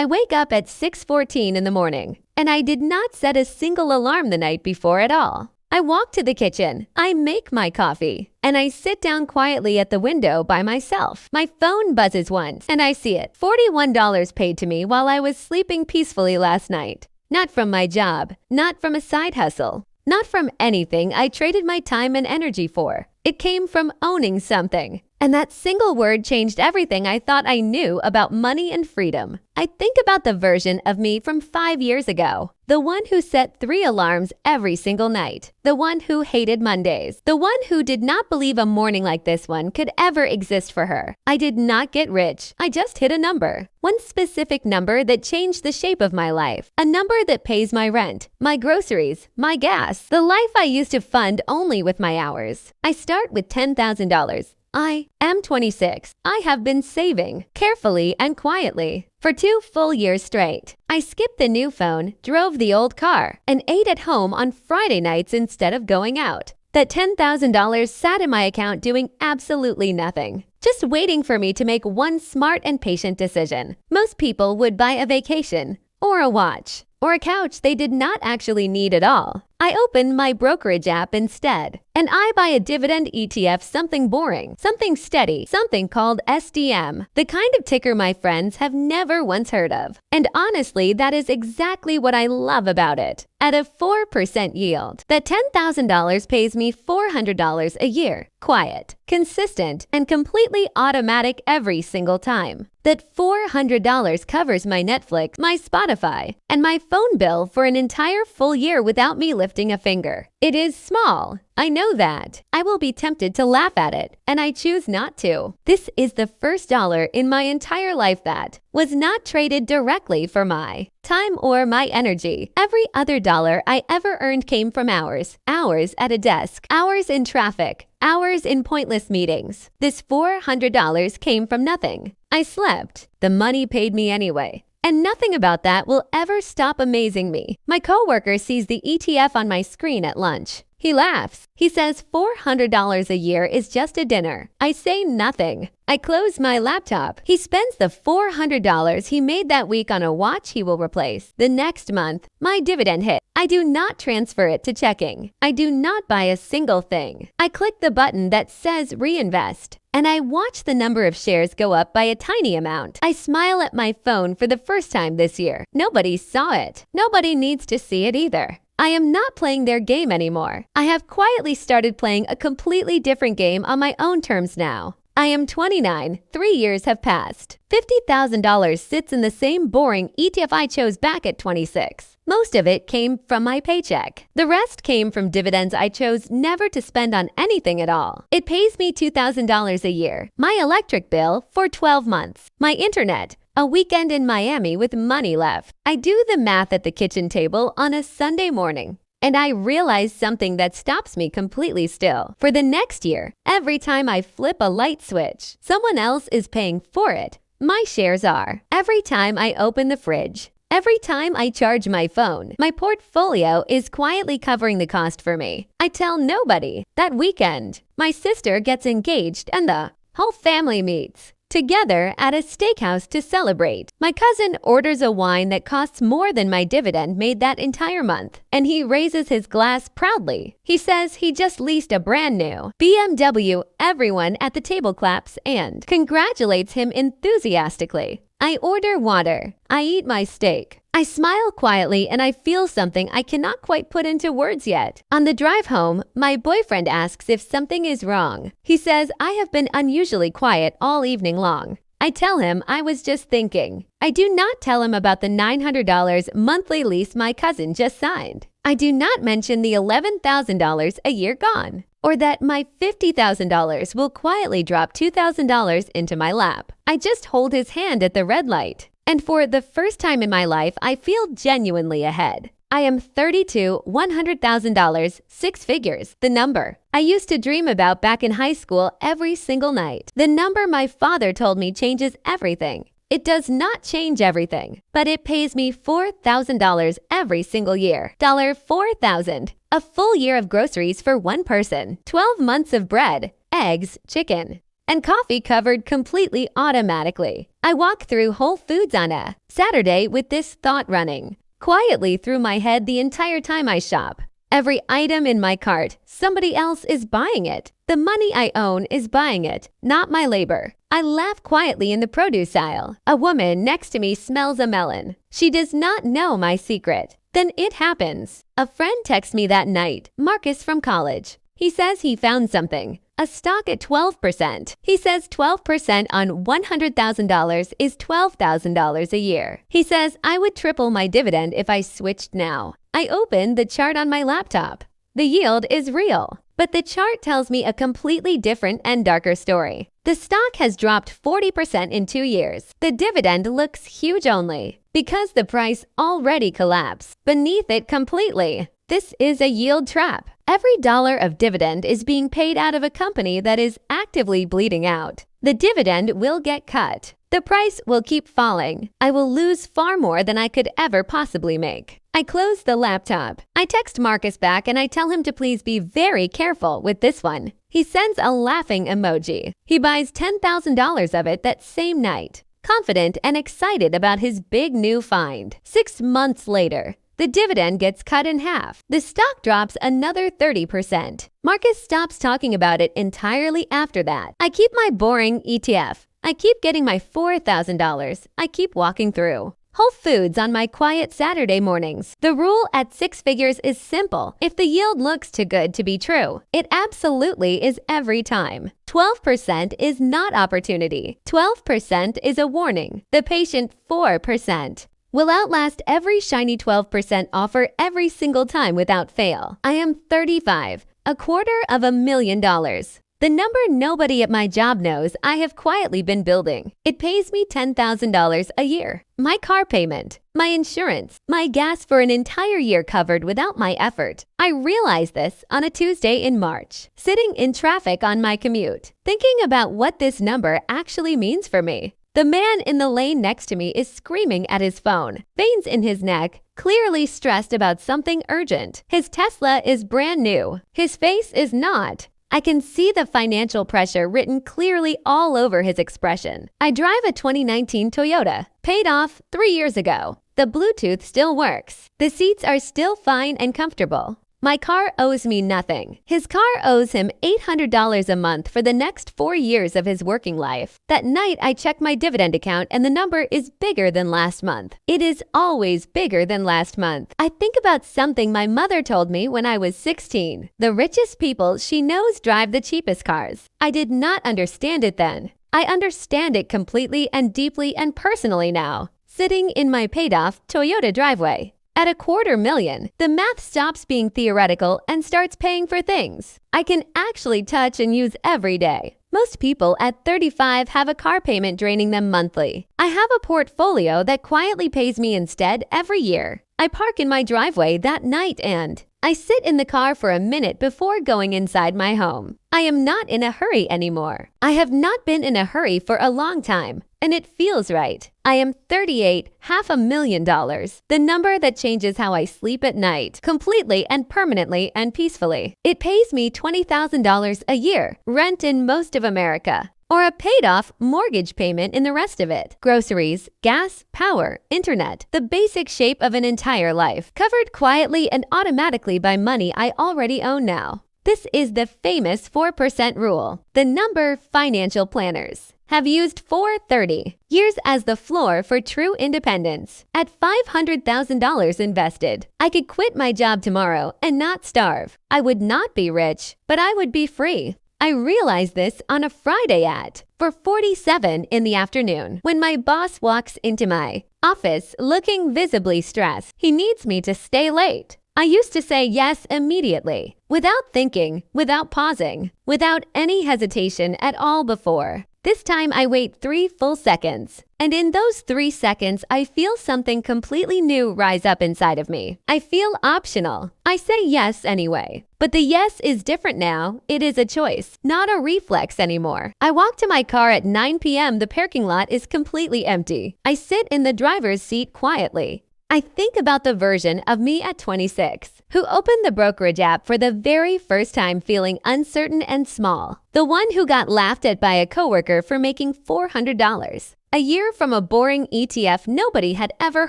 I wake up at 6:14 in the morning, and I did not set a single alarm the night before at all. I walk to the kitchen, I make my coffee, and I sit down quietly at the window by myself. My phone buzzes once, and I see it. $41 paid to me while I was sleeping peacefully last night. Not from my job, not from a side hustle, not from anything I traded my time and energy for. It came from owning something. And that single word changed everything I thought I knew about money and freedom. I think about the version of me from 5 years ago. The one who set 3 alarms every single night. The one who hated Mondays. The one who did not believe a morning like this one could ever exist for her. I did not get rich. I just hit a number. One specific number that changed the shape of my life. A number that pays my rent, my groceries, my gas. The life I used to fund only with my hours. I start with $10,000. I am 26. I have been saving carefully and quietly for 2 full years straight. I skipped the new phone, drove the old car, and ate at home on Friday nights instead of going out. That $10,000 sat in my account doing absolutely nothing, just waiting for me to make one smart and patient decision. Most people would buy a vacation, or a watch, or a couch they did not actually need at all. I open my brokerage app instead, and I buy a dividend ETF, something boring, something steady, something called SDM, the kind of ticker my friends have never once heard of. And honestly, that is exactly what I love about it. At a 4% yield, that $10,000 pays me $400 a year, quiet, consistent, and completely automatic every single time. That $400 covers my Netflix, my Spotify, and my phone bill for an entire full year without me lifting a finger. It is small. I know that. I will be tempted to laugh at it, and I choose not to. This is the first dollar in my entire life that was not traded directly for my time or my energy. Every other dollar I ever earned came from hours. Hours at a desk, hours in traffic, hours in pointless meetings. This $400 came from nothing. I slept. The money paid me anyway. And nothing about that will ever stop amazing me. My coworker sees the ETF on my screen at lunch. He laughs. He says $400 a year is just a dinner. I say nothing. I close my laptop. He spends the $400 he made that week on a watch he will replace. The next month, my dividend hit. I do not transfer it to checking. I do not buy a single thing. I click the button that says reinvest, and I watch the number of shares go up by a tiny amount. I smile at my phone for the first time this year. Nobody saw it. Nobody needs to see it either. I am not playing their game anymore. I have quietly started playing a completely different game on my own terms now. I am 29. 3 years have passed. $50,000 sits in the same boring ETF I chose back at 26. Most of it came from my paycheck. The rest came from dividends I chose never to spend on anything at all. It pays me $2,000 a year. My electric bill for 12 months. My internet. A weekend in Miami with money left. I do the math at the kitchen table on a Sunday morning, and I realize something that stops me completely still. For the next year, every time I flip a light switch, someone else is paying for it. My shares are. Every time I open the fridge, every time I charge my phone, my portfolio is quietly covering the cost for me. I tell nobody. That weekend, my sister gets engaged and the whole family meets together at a steakhouse to celebrate. My cousin orders a wine that costs more than my dividend made that entire month, and he raises his glass proudly. He says he just leased a brand new BMW. Everyone at the table claps and congratulates him enthusiastically. I order water. I eat my steak. I smile quietly and I feel something I cannot quite put into words yet. On the drive home, my boyfriend asks if something is wrong. He says I have been unusually quiet all evening long. I tell him I was just thinking. I do not tell him about the $900 monthly lease my cousin just signed. I do not mention the $11,000 a year gone, or that my $50,000 will quietly drop $2,000 into my lap. I just hold his hand at the red light. And for the first time in my life, I feel genuinely ahead. I am 32, $100,000, 6 figures, the number I used to dream about back in high school every single night. The number my father told me changes everything. It does not change everything, but it pays me $4,000 every single year. $4,000. A full year of groceries for one person. 12 months of bread, eggs, chicken, and coffee covered completely automatically. I walk through Whole Foods on a Saturday with this thought running quietly through my head the entire time I shop. Every item in my cart, somebody else is buying it. The money I own is buying it, not my labor. I laugh quietly in the produce aisle. A woman next to me smells a melon. She does not know my secret. Then it happens. A friend texts me that night, Marcus from college. He says he found something. A stock at 12%. He says 12% on $100,000 is $12,000 a year. He says I would triple my dividend if I switched now. I open the chart on my laptop. The yield is real, but the chart tells me a completely different and darker story. The stock has dropped 40% in 2 years. The dividend looks huge only because the price already collapsed beneath it completely. This is a yield trap. Every dollar of dividend is being paid out of a company that is actively bleeding out. The dividend will get cut. The price will keep falling. I will lose far more than I could ever possibly make. I close the laptop. I text Marcus back and I tell him to please be very careful with this one. He sends a laughing emoji. He buys $10,000 of it that same night, confident and excited about his big new find. 6 months later, the dividend gets cut in half. The stock drops another 30%. Marcus stops talking about it entirely after that. I keep my boring ETF. I keep getting my $4,000. I keep walking through Whole Foods on my quiet Saturday mornings. The rule at 6 figures is simple. If the yield looks too good to be true, it absolutely is every time. 12% is not opportunity. 12% is a warning. The patient 4% will outlast every shiny 12% offer every single time without fail. I am 35, $250,000. The number nobody at my job knows I have quietly been building. It pays me $10,000 a year. My car payment, my insurance, my gas for an entire year covered without my effort. I realized this on a Tuesday in March, sitting in traffic on my commute, thinking about what this number actually means for me. The man in the lane next to me is screaming at his phone, veins in his neck, clearly stressed about something urgent. His Tesla is brand new. His face is not. I can see the financial pressure written clearly all over his expression. I drive a 2019 Toyota, paid off 3 years ago. The Bluetooth still works. The seats are still fine and comfortable. My car owes me nothing. His car owes him $800 a month for the next 4 years of his working life. That night, I check my dividend account and the number is bigger than last month. It is always bigger than last month. I think about something my mother told me when I was 16. The richest people she knows drive the cheapest cars. I did not understand it then. I understand it completely and deeply and personally now, sitting in my paid-off Toyota driveway. At $250,000, the math stops being theoretical and starts paying for things I can actually touch and use every day. Most people at 35 have a car payment draining them monthly. I have a portfolio that quietly pays me instead every year. I park in my driveway that night and I sit in the car for a minute before going inside my home. I am not in a hurry anymore. I have not been in a hurry for a long time, and it feels right. I am 38, $500,000, the number that changes how I sleep at night, completely and permanently and peacefully. It pays me $20,000 a year, rent in most of America, or a paid-off mortgage payment in the rest of it. Groceries, gas, power, internet, the basic shape of an entire life, covered quietly and automatically by money I already own now. This is the famous 4% rule. The number financial planners have used 430 years as the floor for true independence. At $500,000 invested, I could quit my job tomorrow and not starve. I would not be rich, but I would be free. I realized this on a Friday at 4:47 in the afternoon when my boss walks into my office looking visibly stressed. He needs me to stay late. I used to say yes immediately, without thinking, without pausing, without any hesitation at all before. This time I wait 3 full seconds, and in those 3 seconds, I feel something completely new rise up inside of me. I feel optional. I say yes anyway. But the yes is different now. It is a choice, not a reflex anymore. I walk to my car at 9 p.m. The parking lot is completely empty. I sit in the driver's seat quietly. I think about the version of me at 26, who opened the brokerage app for the very first time feeling uncertain and small. The one who got laughed at by a coworker for making $400. A year from a boring ETF nobody had ever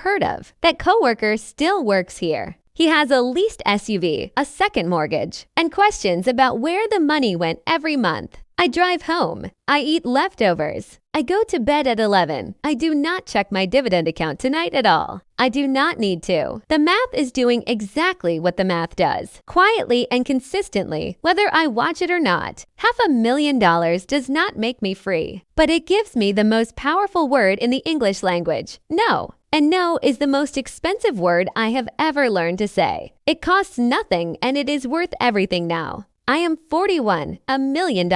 heard of. That coworker still works here. He has a leased SUV, a second mortgage, and questions about where the money went every month. I drive home. I eat leftovers. I go to bed at 11. I do not check my dividend account tonight at all. I do not need to. The math is doing exactly what the math does, quietly and consistently, whether I watch it or not. $500,000 does not make me free, but it gives me the most powerful word in the English language, no. And no is the most expensive word I have ever learned to say. It costs nothing and it is worth everything now. I am 41, $1 million.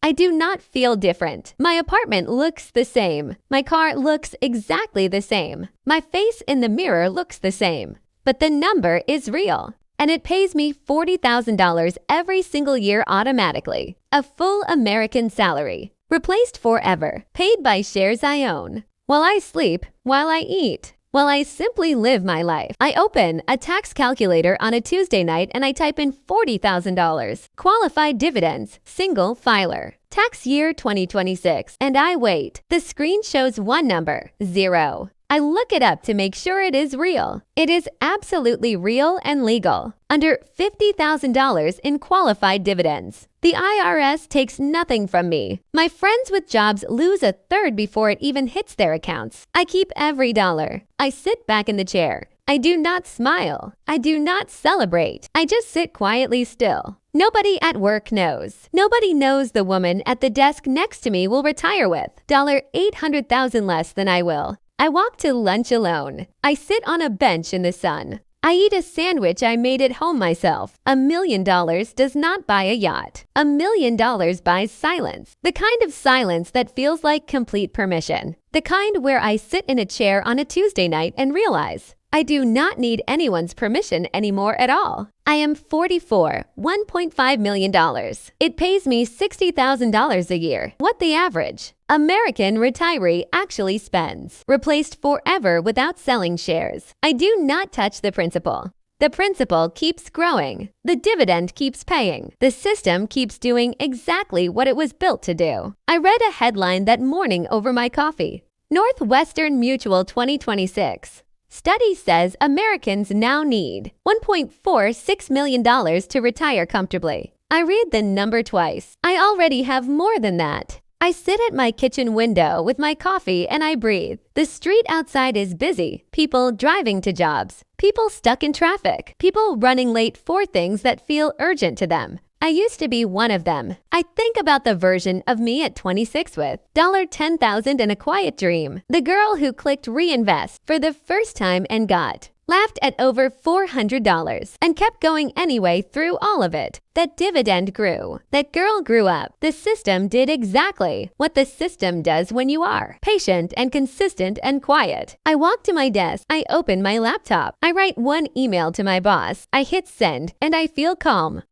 I do not feel different. My apartment looks the same. My car looks exactly the same. My face in the mirror looks the same. But the number is real. And it pays me $40,000 every single year automatically. A full American salary. Replaced forever. Paid by shares I own. While I sleep, while I eat, while I simply live my life. I open a tax calculator on a Tuesday night and I type in $40,000. Qualified dividends, single filer. Tax year 2026, and I wait. The screen shows one number, 0. I look it up to make sure it is real. It is absolutely real and legal. Under $50,000 in qualified dividends. The IRS takes nothing from me. My friends with jobs lose a third before it even hits their accounts. I keep every dollar. I sit back in the chair. I do not smile. I do not celebrate. I just sit quietly still. Nobody at work knows. Nobody knows the woman at the desk next to me will retire with $800,000 less than I will. I walk to lunch alone. I sit on a bench in the sun. I eat a sandwich I made at home myself. $1 million does not buy a yacht. $1 million buys silence. The kind of silence that feels like complete permission. The kind where I sit in a chair on a Tuesday night and realize I do not need anyone's permission anymore at all. I am 44, $1.5 million. It pays me $60,000 a year. What the average American retiree actually spends. Replaced forever without selling shares. I do not touch the principal. The principal keeps growing. The dividend keeps paying. The system keeps doing exactly what it was built to do. I read a headline that morning over my coffee. Northwestern Mutual 2026. Study says Americans now need $1.46 million to retire comfortably. I read the number twice. I already have more than that. I sit at my kitchen window with my coffee and I breathe. The street outside is busy. People driving to jobs. People stuck in traffic. People running late for things that feel urgent to them. I used to be one of them. I think about the version of me at 26 with $10,000 and a quiet dream. The girl who clicked reinvest for the first time and laughed at over $400 and kept going anyway through all of it. That dividend grew. That girl grew up. The system did exactly what the system does when you are patient and consistent and quiet. I walk to my desk. I open my laptop. I write one email to my boss. I hit send and I feel calm.